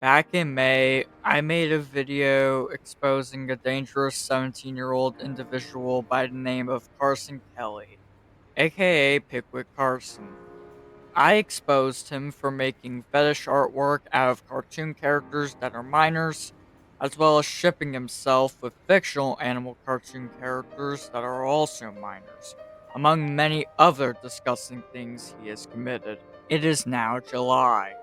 Back in May, I made a video exposing a dangerous 17-year-old individual by the name of Carson Kelly, aka Pikwik Carson. I exposed him for making fetish artwork out of cartoon characters that are minors, as well as shipping himself with fictional animal cartoon characters that are also minors, among many other disgusting things he has committed. It is now July.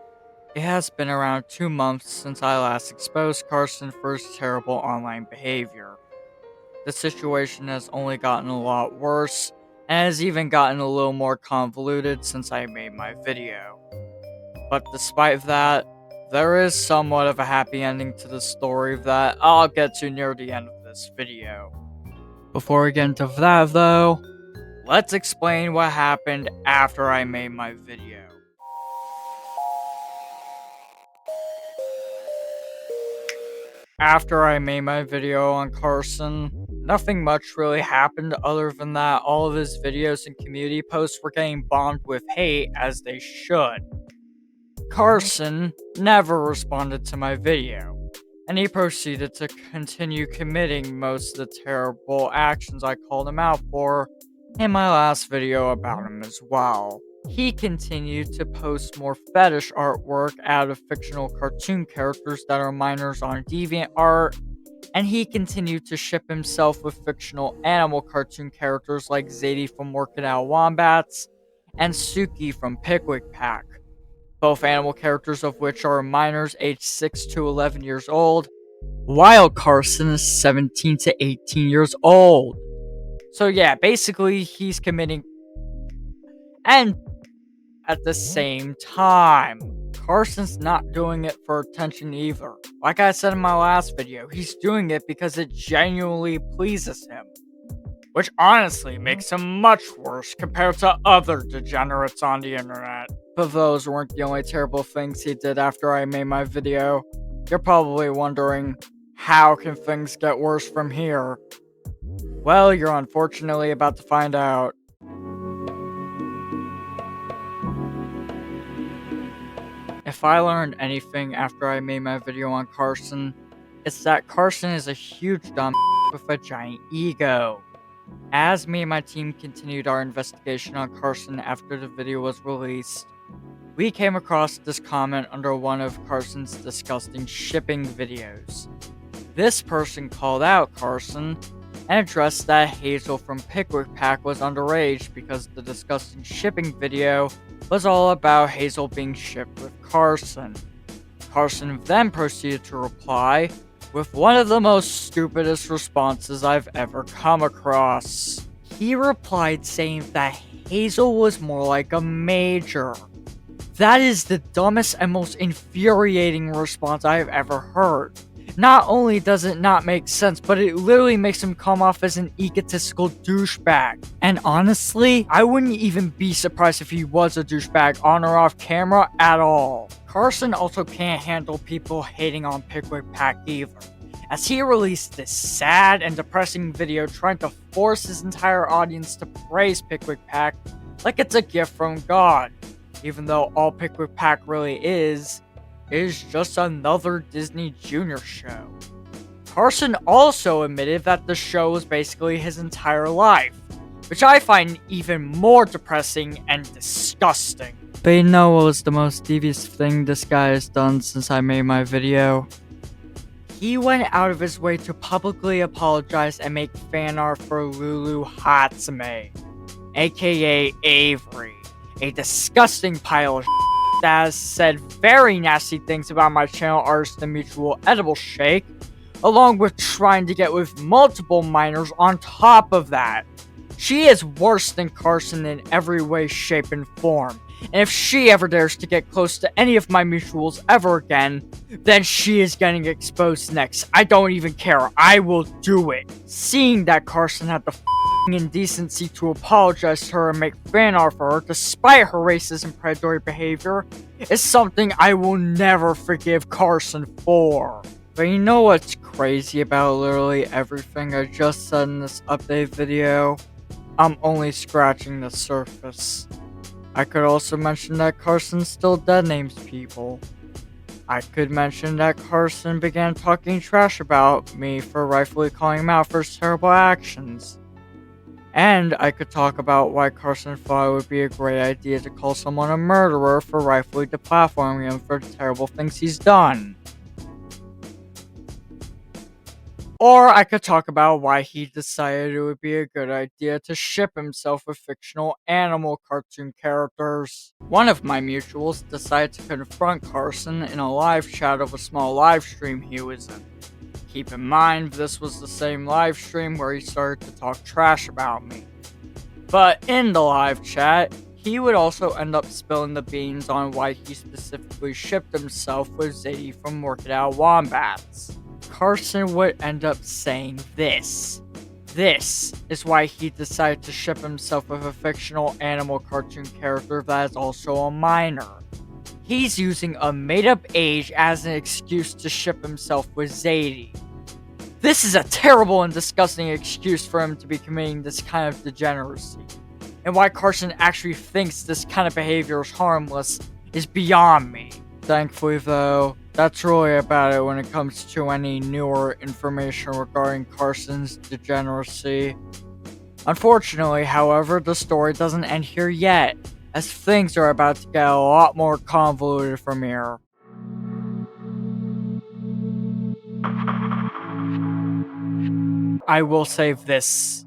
It has been around 2 months since I last exposed Carson for his terrible online behavior. The situation has only gotten a lot worse, and has even gotten a little more convoluted since I made my video. But despite that, there is somewhat of a happy ending to the story that I'll get to near the end of this video. Before we get into that though, let's explain what happened after I made my video. After I made my video on Carson, nothing much really happened other than that all of his videos and community posts were getting bombed with hate as they should. Carson never responded to my video, and he proceeded to continue committing most of the terrible actions I called him out for in my last video about him as well. He continued to post more fetish artwork out of fictional cartoon characters that are minors on DeviantArt, and he continued to ship himself with fictional animal cartoon characters like Zadie from Working Out Wombats and Suki from Pikwik Pack, both animal characters of which are minors aged 6 to 11 years old, while Carson is 17 to 18 years old. So yeah, basically he's committing. And at the same time, Carson's not doing it for attention either. Like I said in my last video, he's doing it because it genuinely pleases him. Which honestly makes him much worse compared to other degenerates on the internet. But those weren't the only terrible things he did after I made my video. You're probably wondering, how can things get worse from here? Well, you're unfortunately about to find out. If I learned anything after I made my video on Carson, it's that Carson is a huge dumb with a giant ego. As me and my team continued our investigation on Carson after the video was released, we came across this comment under one of Carson's disgusting shipping videos. This person called out Carson and addressed that Hazel from Pikwik Pack was underage because the disgusting shipping video was all about Hazel being shipped with Carson. Carson then proceeded to reply with one of the most stupidest responses I've ever come across. He replied saying that Hazel was more like a major. That is the dumbest and most infuriating response I have ever heard. Not only does it not make sense, but it literally makes him come off as an egotistical douchebag. And honestly, I wouldn't even be surprised if he was a douchebag on or off camera at all. Carson also can't handle people hating on Pikwik Pack either, as he released this sad and depressing video trying to force his entire audience to praise Pikwik Pack like it's a gift from God, even though all Pikwik Pack really is just another Disney Junior show. Carson also admitted that the show was basically his entire life, which I find even more depressing and disgusting. But you know what was the most devious thing this guy has done since I made my video? He went out of his way to publicly apologize and make fan art for Lulu Hatsume, aka Avery, a disgusting pile of that has said very nasty things about my channel artist and mutual edible shake, along with trying to get with multiple minors on top of that. She is worse than Carson in every way, shape, and form, and if she ever dares to get close to any of my mutuals ever again, then she is getting exposed next. I don't even care, I will do it. Seeing that Carson had the indecency to apologize to her and make fan art for her despite her racist and predatory behavior is something I will never forgive Carson for. But you know what's crazy about literally everything I just said in this update video? I'm only scratching the surface. I could also mention that Carson still dead names people. I could mention that Carson began talking trash about me for rightfully calling him out for his terrible actions. And I could talk about why Carson thought it would be a great idea to call someone a murderer for rightfully deplatforming him for the terrible things he's done. Or I could talk about why he decided it would be a good idea to ship himself with fictional animal cartoon characters. One of my mutuals decided to confront Carson in a live chat of a small live stream he was in. Keep in mind, this was the same live stream where he started to talk trash about me. But in the live chat, he would also end up spilling the beans on why he specifically shipped himself with Zadie from Work It Out Wombats. Carson would end up saying this. This is why he decided to ship himself with a fictional animal cartoon character that is also a minor. He's using a made-up age as an excuse to ship himself with Zadie. This is a terrible and disgusting excuse for him to be committing this kind of degeneracy. And why Carson actually thinks this kind of behavior is harmless is beyond me. Thankfully though, that's really about it when it comes to any newer information regarding Carson's degeneracy. Unfortunately, however, the story doesn't end here yet, as things are about to get a lot more convoluted from here. I will say this.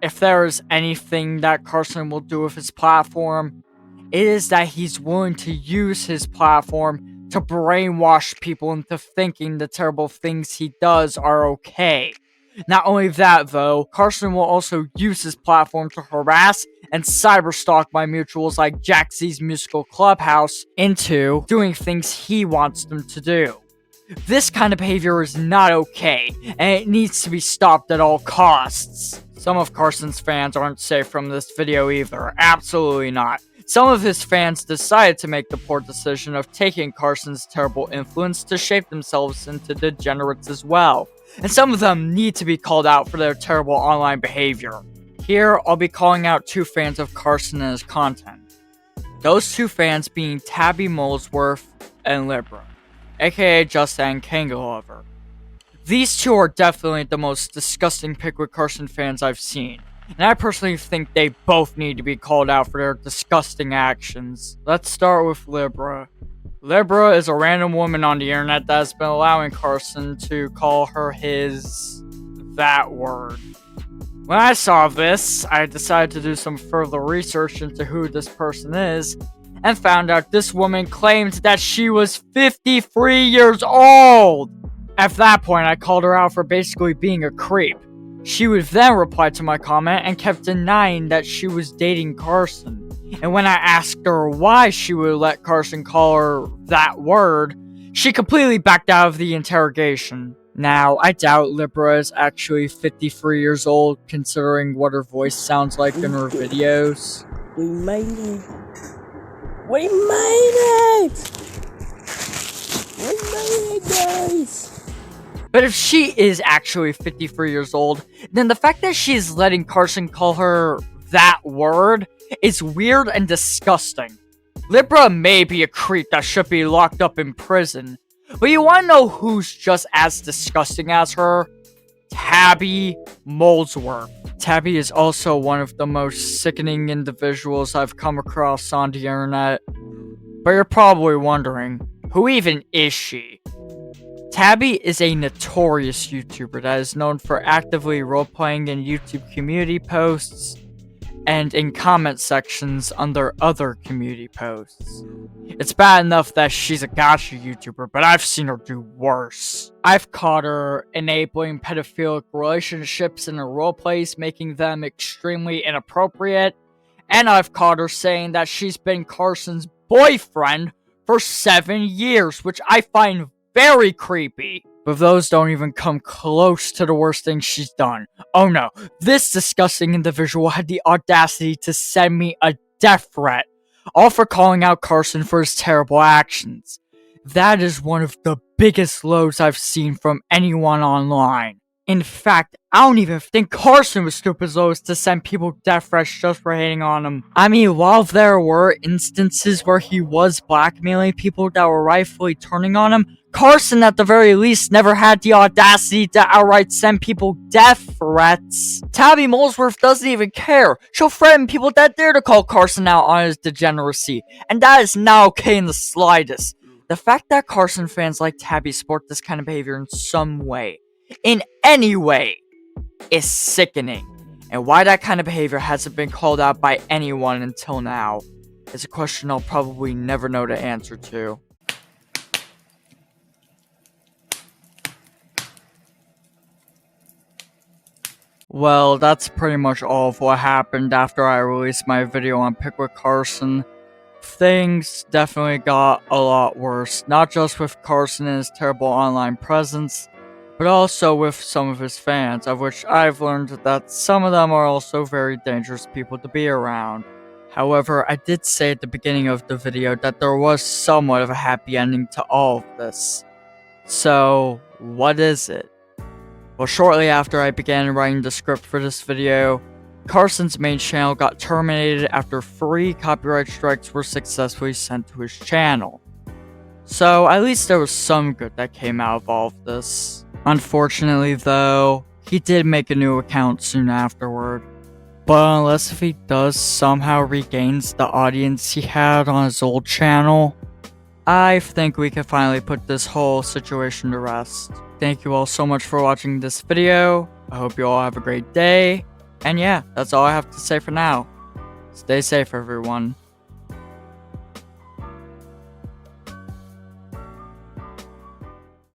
If there is anything that Carson will do with his platform, it is that he's willing to use his platform to brainwash people into thinking the terrible things he does are okay. Not only that though, Carson will also use his platform to harass and cyberstalk my mutuals like Jack Z's Musical Clubhouse into doing things he wants them to do. This kind of behavior is not okay, and it needs to be stopped at all costs. Some of Carson's fans aren't safe from this video either, absolutely not. Some of his fans decided to make the poor decision of taking Carson's terrible influence to shape themselves into degenerates as well. And some of them need to be called out for their terrible online behavior. Here, I'll be calling out two fans of Carson and his content. Those two fans being Tabby Molesworth and Libra, aka Justin Kangalover. These two are definitely the most disgusting Pikwik Carson fans I've seen, and I personally think they both need to be called out for their disgusting actions. Let's start with Libra. Libra is a random woman on the internet that has been allowing Carson to call her his that word. When I saw this, I decided to do some further research into who this person is, and found out this woman claimed that she was 53 years old! At that point, I called her out for basically being a creep. She would then reply to my comment and kept denying that she was dating Carson. And when I asked her why she would let Carson call her that word, she completely backed out of the interrogation. Now, I doubt Libra is actually 53 years old, considering what her voice sounds like in her videos. We made it! We made it! We made it, guys! But if she is actually 53 years old, then the fact that she's letting Carson call her that word is weird and disgusting. Libra may be a creep that should be locked up in prison, but you wanna know who's just as disgusting as her? Tabby Molesworth. Tabby is also one of the most sickening individuals I've come across on the internet. But you're probably wondering, who even is she? Tabby is a notorious YouTuber that is known for actively roleplaying in YouTube community posts and in comment sections under other community posts. It's bad enough that she's a gacha YouTuber, but I've seen her do worse. I've caught her enabling pedophilic relationships in her roleplays, making them extremely inappropriate, and I've caught her saying that she's been Carson's boyfriend for 7 years, which I find very creepy. But those don't even come close to the worst things she's done. Oh no, this disgusting individual had the audacity to send me a death threat, all for calling out Carson for his terrible actions. That is one of the biggest lows I've seen from anyone online. In fact, I don't even think Carson was stupid as those to send people death threats just for hating on him. I mean, while there were instances where he was blackmailing people that were rightfully turning on him, Carson at the very least never had the audacity to outright send people death threats. Tabby Molesworth doesn't even care. She'll threaten people that dare to call Carson out on his degeneracy, and that is not okay in the slightest. The fact that Carson fans like Tabby sport this kind of behavior in some way, in any way, is sickening. And why that kind of behavior hasn't been called out by anyone until now is a question I'll probably never know the answer to. Well, that's pretty much all of what happened after I released my video on Pikwik Carson. Things definitely got a lot worse, not just with Carson and his terrible online presence, but also with some of his fans, of which I've learned that some of them are also very dangerous people to be around. However, I did say at the beginning of the video that there was somewhat of a happy ending to all of this. So, what is it? Well, shortly after I began writing the script for this video, Carson's main channel got terminated after 3 copyright strikes were successfully sent to his channel. So, at least there was some good that came out of all of this. Unfortunately, though, he did make a new account soon afterward. But unless if he does somehow regains the audience he had on his old channel, I think we can finally put this whole situation to rest. Thank you all so much for watching this video. I hope you all have a great day. And yeah, that's all I have to say for now. Stay safe, everyone.